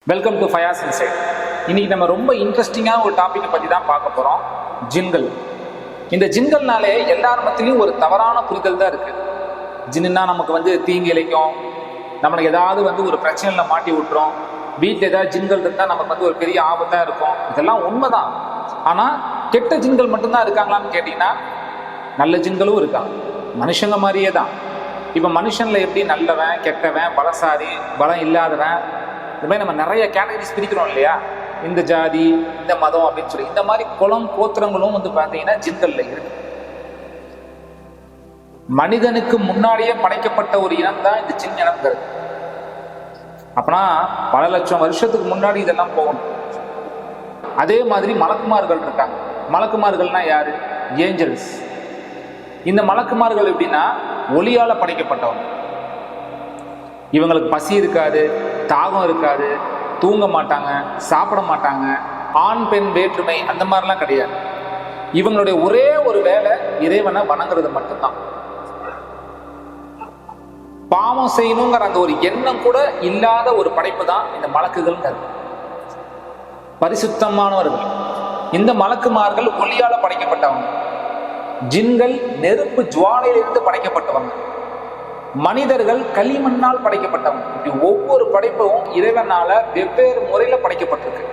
Welcome to Fayaz inside. இன்னைக்கு நம்ம ரொம்ப இன்ட்ரெஸ்டிங்கான ஒரு டாப்பிக்கை பற்றி தான் பார்க்க போகிறோம், ஜின்கள். இந்த ஜின்கள்னாலே எல்லார் மத்தியிலையும் ஒரு தவறான புரிதல் தான் இருக்குது. ஜின்னா நமக்கு தீங்கு இழைக்கும், நம்மளுக்கு ஏதாவது ஒரு பிரச்சனையில் மாட்டி விட்டுரும், வீட்டில் ஏதாவது ஜின்கள் இருந்தால் நமக்கு ஒரு பெரிய ஆபத்தாக இருக்கும். இதெல்லாம் உண்மைதான். ஆனால் கெட்ட ஜின்கள் மட்டும்தான் இருக்காங்களான்னு கேட்டிங்கன்னா நல்ல ஜின்களும் இருக்காங்க, மனுஷங்க மாதிரியே தான். இப்போ மனுஷனில் எப்படி நல்லவன், கெட்டவன், பலசாரி, பலம் இல்லாதவன், இந்த மாதிரி நம்ம நிறைய கேட்டகரிஸ் பிரிக்கிறோம் இல்லையா, இந்த ஜாதி, இந்த மதம் அப்படின்னு சொல்லி. இந்த மாதிரி குலம் கோத்திரங்களும் பார்த்தீங்கன்னா ஜின்கள்ல இருக்கு. மனிதனுக்கு முன்னாடியே படைக்கப்பட்ட ஒரு இனம் தான் இந்த ஜின் இனம்ங்கிறது. அப்பனா பல லட்சம் வருஷத்துக்கு முன்னாடி இதெல்லாம் போகணும். அதே மாதிரி மலக்குமார்கள் இருக்காங்க. மலக்குமார்கள்னா யாரு? ஏஞ்சல்ஸ். இந்த மலக்குமார்கள் எப்படின்னா ஒளியால படைக்கப்பட்டவங்க. இவங்களுக்கு பசி இருக்காது, தாகம் இருக்காது, தூங்க மாட்டாங்க, சாப்பிட மாட்டாங்க, ஆண் பெண் வேற்றுமை அந்த மாதிரிலாம் கிடையாது. இவங்களுடைய ஒரே ஒரு வேலை இறைவனை வணங்குறது மட்டும்தான். பாவம் செய்யணுங்கிற அந்த ஒரு எண்ணம் கூட இல்லாத ஒரு படைப்பு தான் இந்த மலக்குகள்ங்கிறது. பரிசுத்தமானவர்கள். இந்த மலக்குமார்கள் ஒளியால படைக்கப்பட்டவங்க. ஜின்கள் நெருப்பு ஜுவாலையிலிருந்து படைக்கப்பட்டவங்க. மனிதர்கள் களிமண்ணால் படைக்கப்பட்டவங்க. இப்படி ஒவ்வொரு படைப்பும் இறைவனால வெவ்வேறு முறையில படைக்கப்பட்டிருக்கு.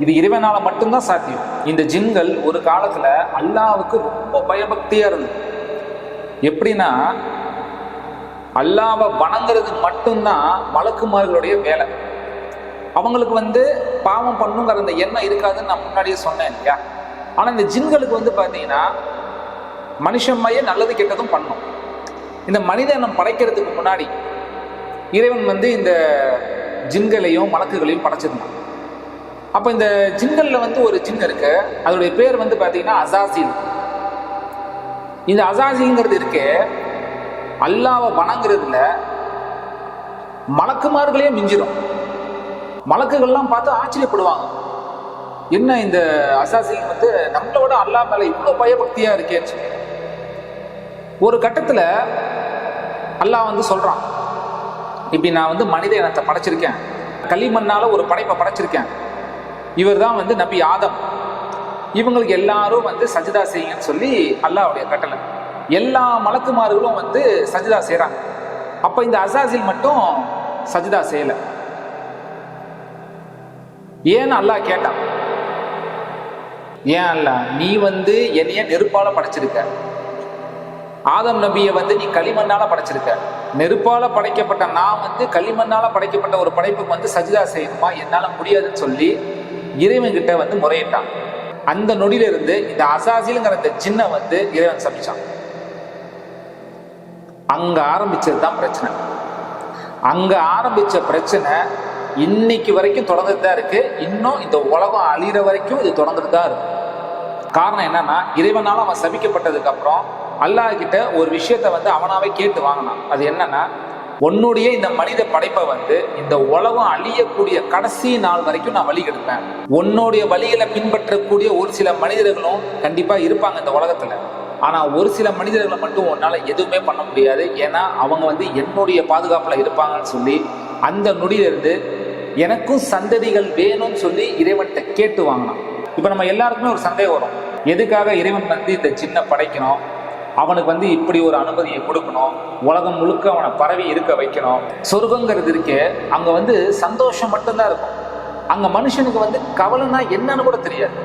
இது இறைவனால மட்டும்தான் சாத்தியம். இந்த ஜின்கள் ஒரு காலத்துல அல்லாஹ்வுக்கு ரொம்ப பயபக்தியா இருந்தது. எப்படின்னா அல்லாஹ்வை வணங்குறது மட்டும்தான் மலக்குமார்களுடைய வேலை. அவங்களுக்கு பாவம் பண்ணுங்கிற அந்த எண்ணம் இருக்காதுன்னு நான் முன்னாடியே சொன்னேன் இல்லையா. ஆனா இந்த ஜின்களுக்கு பாத்தீங்கன்னா மனுஷன் மைய நல்லது கெட்டதும் பண்ணும். இந்த மனித இனம் படைக்கிறதுக்கு முன்னாடி இறைவன் இந்த ஜின்களையும் மலக்குகளையும் படைச்சிருந்தான். அப்போ இந்த ஜின்கள்ல ஒரு ஜின் இருக்கு, அதோடைய பேர் பார்த்தீங்கன்னா அசாசில். இந்த அசாசிங்கிறது இருக்கு, அல்லாஹ்வை வணங்குறதுல மலக்குமார்களே மிஞ்சிடும். மலக்குகள்லாம் பார்த்து ஆச்சரியப்படுவாங்க, என்ன இந்த அசாசில் நம்மளோட அல்லாஹ் மேல இவ்வளோ பயபக்தியா இருக்கேன்னு சொல்லி. ஒரு கட்டத்துல அல்லாஹ் சொல்றான், இப்படி நான் மனித இனத்தை படைச்சிருக்கேன், களிமண்ணால ஒரு படைப்பை படைச்சிருக்கேன். இவர் தான் நபி ஆதம். இவங்களுக்கு எல்லாரும் சஜிதா செய்யுங்கன்னு சொல்லி அல்லாஹ்வுடைய கட்டளை. எல்லா மலக்குமார்களும் சஜிதா செய்யறாங்க. அப்ப இந்த அசாசில் மட்டும் சஜிதா செய்யல. ஏன்னு அல்லாஹ் கேட்டான். ஏன் அல்லாஹ், நீ என்னைய நெருப்பால படைச்சிருக்க, ஆதம் நபியை நீ களிமண்ணால படைச்சிருக்க, நெருப்பால படைக்கப்பட்ட நான் களிமண்ணால படைக்கப்பட்ட ஒரு படைப்புக்கு சஜிதா செய்யணுமா, என்னால முடியாதுன்னு சொல்லி இறைவன் கிட்ட முறையிட்டான். அந்த நொடியில இருந்து இந்த அசாசில்ங்கிற இந்த சின்ன இறைவன் சபிச்சான். அங்க ஆரம்பிச்சதுதான் பிரச்சனை. அங்க ஆரம்பிச்ச பிரச்சனை இன்னைக்கு வரைக்கும் தொடர்ந்துட்டு தான் இருக்கு. இன்னும் இந்த உலகம் அழிகிற வரைக்கும் இது தொடர்ந்துட்டு தான் இருக்கு. காரணம் என்னன்னா, இறைவனால அவன் சபிக்கப்பட்டதுக்கு அப்புறம் அல்லாஹ் கிட்ட ஒரு விஷயத்த அவனாவே கேட்டு வாங்கினான். அது என்னன்னா, உன்னுடைய இந்த மனித படைப்பை இந்த உலகம் அழியக்கூடிய கடைசி நாள் வரைக்கும் நான் வழி எடுப்பேன். உன்னுடைய வழிகளை பின்பற்றக்கூடிய ஒரு சில மனிதர்களும் கண்டிப்பா இருப்பாங்க இந்த உலகத்துல. ஆனா ஒரு சில மனிதர்களை மட்டும் உன்னால எதுவுமே பண்ண முடியாது, ஏன்னா அவங்க என்னுடைய பாதுகாப்புல இருப்பாங்கன்னு சொல்லி அந்த நொடியிலிருந்து எனக்கும் சந்ததிகள் வேணும்னு சொல்லி இறைவன்கிட்ட கேட்டு வாங்கினான். இப்ப நம்ம எல்லாருக்குமே ஒரு சந்தேகம் வரும், எதுக்காக இறைவன் இந்த சின்ன படைக்கணும், அவனுக்கு இப்படி ஒரு அனுமதியை கொடுக்கணும், உலகம் முழுக்க அவனை பரவி இருக்க வைக்கணும். சொர்க்கங்கிறது இருக்கே, அங்க சந்தோஷம் மட்டும்தான் இருக்கும். அங்க மனுஷனுக்கு கவலைன்னா என்னன்னு கூட தெரியாது.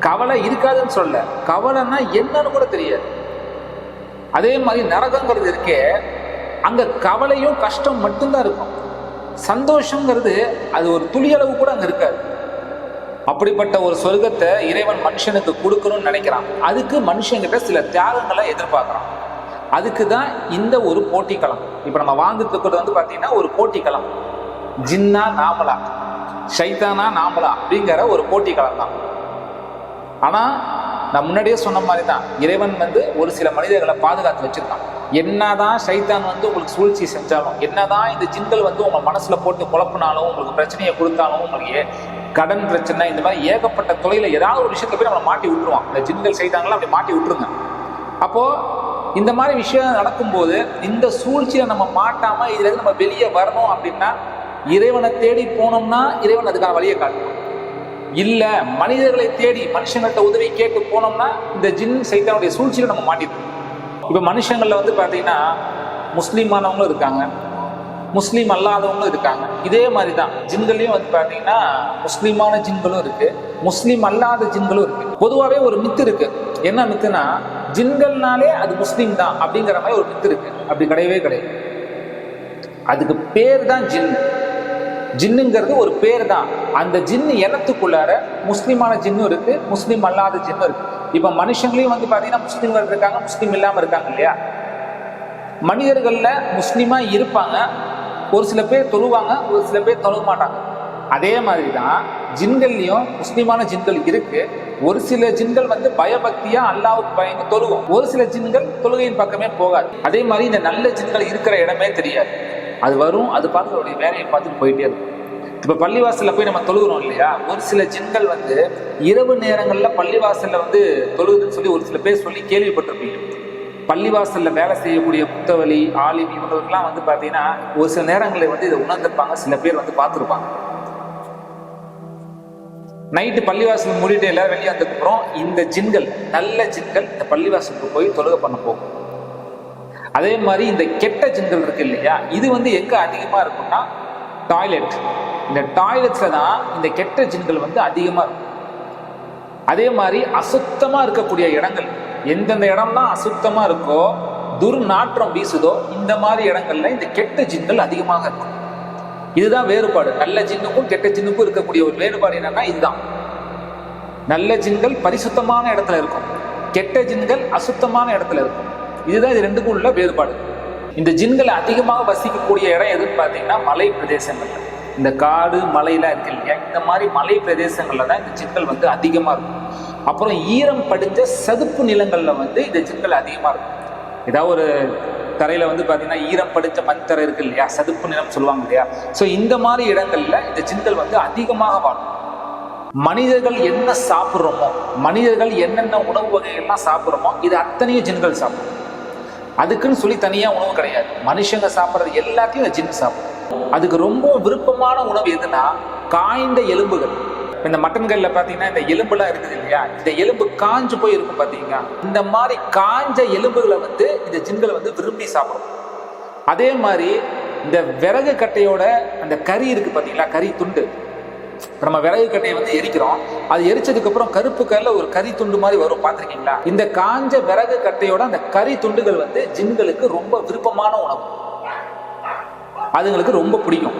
கவலை இருக்காதுன்னு சொல்ல, கவலைன்னா என்னன்னு கூட தெரியாது. அதே மாதிரி நரகங்கிறது இருக்கே, அங்க கவலையும் கஷ்டம் மட்டும்தான் இருக்கும். சந்தோஷங்கிறது அது ஒரு துளியளவு கூட அங்க இருக்காது. அப்படிப்பட்ட ஒரு சொர்க்கத்தை இறைவன் மனுஷனுக்கு கொடுக்கணும்னு நினைக்கிறான். அதுக்கு மனுஷங்கிட்ட சில தியாகங்களை எதிர்பார்க்கிறான். அதுக்கு தான் இந்த ஒரு போட்டிக்களம். இப்ப நம்ம வாழ்ந்துட்டு இருக்கிறது பாத்தீங்கன்னா ஒரு போட்டிக்களம். ஜின்னா நாமலா, ஷைத்தானா நாமலா அப்படிங்கிற ஒரு போட்டிக்களம் தான். ஆனா நான் முன்னாடியே சொன்ன மாதிரி தான், இறைவன் ஒரு சில மனிதர்களை பாதுகாத்து வச்சிருக்கான். என்னதான் ஷைத்தான் உங்களுக்கு சூழ்ச்சி செஞ்சாலும், என்னதான் இந்த ஜின்கள் உங்க மனசுல போட்டு குழப்பினாலும், உங்களுக்கு பிரச்சனையை கொடுத்தாலும், உங்களுக்கு கடன் பிரச்சனை, இந்த மாதிரி ஏகப்பட்ட தொழில ஏதாவது ஒரு விஷயத்துல போய் நம்மளை மாட்டி விட்டுருவான். இந்த ஜின்கள் செய்தாங்களா அப்படி மாட்டி விட்டுருங்க. அப்போ இந்த மாதிரி விஷயம் நடக்கும்போது இந்த சூழ்ச்சியில நம்ம மாட்டாம இதுல இருந்து நம்ம வெளியே வரணும் அப்படின்னா இறைவனை தேடி போனோம்னா இறைவன் அதுக்கான வழியை காட்டணும். இல்ல மனிதர்களை தேடி மனுஷங்கள்ட்ட உதவி கேட்டு போனோம்னா இந்த ஜின் சைத்தானுடைய சூழ்ச்சியில நம்ம மாட்டிப்போம். இப்ப மனுஷங்கள்ல வந்து பாத்தீங்கன்னா முஸ்லீமானவங்களும் இருக்காங்க, முஸ்லீம் அல்லாதவங்களும் இருக்காங்க. இதே மாதிரி தான் ஜின்கள்லயும் வந்து பாத்தீங்கன்னா முஸ்லீமான ஜின்களும் இருக்கு, முஸ்லீம் அல்லாத ஜின்களும் இருக்கு. பொதுவாகவே ஒரு மித்து இருக்கு. என்ன மித்துனா, ஜின்கள்னாலே அது முஸ்லீம் தான் அப்படிங்கிற மாதிரி ஒரு மித்து இருக்கு. அப்படி கிடையவே கிடையாது. அதுக்கு பேர் தான் ஜின். ஜின்னுங்கிறது ஒரு பேர் தான். அந்த ஜின்னு இனத்துக்குள்ளார முஸ்லீமான ஜின்னும் இருக்கு, முஸ்லீம் அல்லாத ஜின்னும் இருக்கு. இப்ப மனுஷங்களையும் வந்து பாத்தீங்கன்னா முஸ்லீம்கள் இருக்காங்க, முஸ்லீம் இல்லாம இருக்காங்க இல்லையா? மனிதர்கள்ல முஸ்லீமா இருப்பாங்க, ஒரு சில பேர் தொழுவாங்க, ஒரு சில பேர் தொழுக மாட்டாங்க. அதே மாதிரி தான் ஜின்கள்லயும் முஸ்லீமான ஜின்கள் இருக்கு. ஒரு சில ஜின்கள் வந்து பயபக்தியா அல்லாஹ்வுக்கு பயந்து தொழுவோம், ஒரு சில ஜின்கள் தொழுகையின் பக்கமே போகாது. அதே மாதிரி இந்த நல்ல ஜின்கள் இருக்கிற இடமே தெரியாது. அது வரும், அது பார்த்து அதோடைய வேலையை பார்த்துட்டு போயிட்டே இருக்கும். இப்ப பள்ளிவாசல்ல போய் நம்ம தொழுகிறோம் இல்லையா? ஒரு சில ஜின்கள் வந்து இரவு நேரங்கள்ல பள்ளிவாசல்ல வந்து தொழுகுதுன்னு சொல்லி ஒரு சில பேர் சொல்லி கேள்விப்பட்டிருப்பீங்க. பள்ளிவாசல்ல வேலை செய்யக்கூடிய புத்தவலி ஆலிம் இவங்களுக்கெல்லாம் வந்து பாத்தீங்கன்னா ஒரு சில நேரங்களில் வந்து இதை உணர்ந்திருப்பாங்க, சில பேர் வந்து பார்த்துருப்பாங்க. நைட்டு பள்ளிவாசல் மூடிட்டு எல்லாரும் வெளியே வந்ததுக்கப்புறம் இந்த ஜின்கள், நல்ல ஜின்கள் இந்த பள்ளிவாசலுக்கு போய் தொழுகை பண்ண போகும். அதே மாதிரி இந்த கெட்ட ஜின்கள் இருக்கு இல்லையா, இது வந்து எங்க அதிகமா இருக்கும்னா டாய்லெட். இந்த டாய்லெட்ஸ்ல தான் இந்த கெட்ட ஜின்கள் வந்து அதிகமா இருக்கும். அதே மாதிரி அசுத்தமா இருக்கக்கூடிய இடங்கள், எந்தெந்த இடம்லாம் அசுத்தமா இருக்கோ, துர்நாற்றம் வீசுதோ, இந்த மாதிரி இடங்கள்ல இந்த கெட்ட ஜின்கள் அதிகமாக இருக்கும். இதுதான் வேறுபாடு. நல்ல ஜின்னுக்கும் கெட்ட ஜின்னுக்கும் இருக்கக்கூடிய ஒரு வேறுபாடு என்னன்னா இதுதான். நல்ல ஜின்கள் பரிசுத்தமான இடத்துல இருக்கும், கெட்ட ஜின்கள் அசுத்தமான இடத்துல இருக்கும். இதுதான் இது ரெண்டுக்கும் உள்ள வேறுபாடு. இந்த ஜின்களை அதிகமாக வசிக்கக்கூடிய இடம் எதுன்னு பார்த்தீங்கன்னா மலை பிரதேசங்கள்ல, இந்த காடு மலையெல்லாம் இருக்கு இல்லையா, இந்த மாதிரி மலை பிரதேசங்கள்ல தான் இந்த ஜின்கள் வந்து அதிகமா இருக்கும். அப்புறம் ஈரம் படிஞ்ச சதுப்பு நிலங்கள்ல வந்து இந்த ஜின்கள் அதிகமா இருக்கும். ஏதாவது ஒரு தரையில வந்து பாத்தீங்கன்னா ஈரம் படிஞ்ச மண் தரை இருக்கு இல்லையா, சதுப்பு நிலம் சொல்லுவாங்க இல்லையா. ஸோ இந்த மாதிரி இடங்கள்ல இந்த ஜின்கள் வந்து அதிகமாக வாழும். மனிதர்கள் என்ன சாப்பிட்றோமோ, மனிதர்கள் என்னென்ன உணவு வகைகள்லாம் சாப்பிட்றோமோ, இது அத்தனையும் ஜின்கள் சாப்பிடும். அதுக்குன்னு சொல்லி தனியா உணவு கிடையாது. மனுஷங்க சாப்பிட்றது எல்லாத்தையும் இந்த ஜின் சாப்பிடும். அதுக்கு ரொம்ப விருப்பமான உணவு எதுனா காய்ந்த எலும்புகள். இந்த மட்டன்கள்ல பாத்தீங்கன்னா இந்த எலும்புலாம் இருக்குது இல்லையா, இந்த எலும்பு காஞ்சு போய் இருக்கும் பாத்தீங்கன்னா, இந்த மாதிரி காஞ்ச எலும்புகளை வந்து இந்த ஜின்களை வந்து விரும்பி சாப்பிடும். அதே மாதிரி இந்த விறகு கட்டையோட அந்த கறி இருக்கு பாத்தீங்களா, கறி துண்டு. நம்ம விறகு கட்டையை வந்து எரிக்கிறோம், அது எரிச்சதுக்கு அப்புறம் கருப்பு கல்ல ஒரு கறி துண்டு மாதிரி வரும், பார்த்திருக்கீங்களா? இந்த காஞ்ச விறகு கட்டையோட அந்த கறி துண்டுகள் வந்து ஜின்களுக்கு ரொம்ப விருப்பமான உணவு, அதுங்களுக்கு ரொம்ப பிடிக்கும்.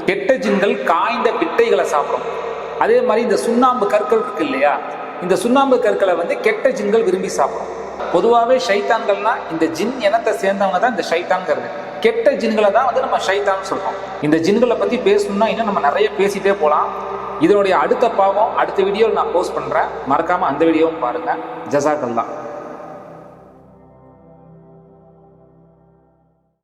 கெட்ட ஜின்கள் காய்ந்த பிட்டைகளை சாப்பிடும். அதே மாதிரி இந்த சுண்ணாம்பு கற்கள் இருக்கு இல்லையா, இந்த சுண்ணாம்பு கற்களை வந்து கெட்ட ஜின்கள் விரும்பி சாப்பிடும். பொதுவாகவே ஷைத்தான்கள்னா இந்த ஜின் இனத்தை சேர்ந்தவங்க தான் இந்த ஷைத்தான்கிறது. கெட்ட ஜின்களை தான் வந்து நம்ம ஷைத்தான் சொல்றோம். இந்த ஜின்களை பத்தி பேசணும்னா இன்னும் நம்ம நிறைய பேசிட்டே போகலாம். இதனுடைய அடுத்த பாகம் அடுத்த வீடியோவில் நான் போஸ்ட் பண்றேன், மறக்காம அந்த வீடியோவும் பாருங்க. ஜஸாக்கல்லாஹ்.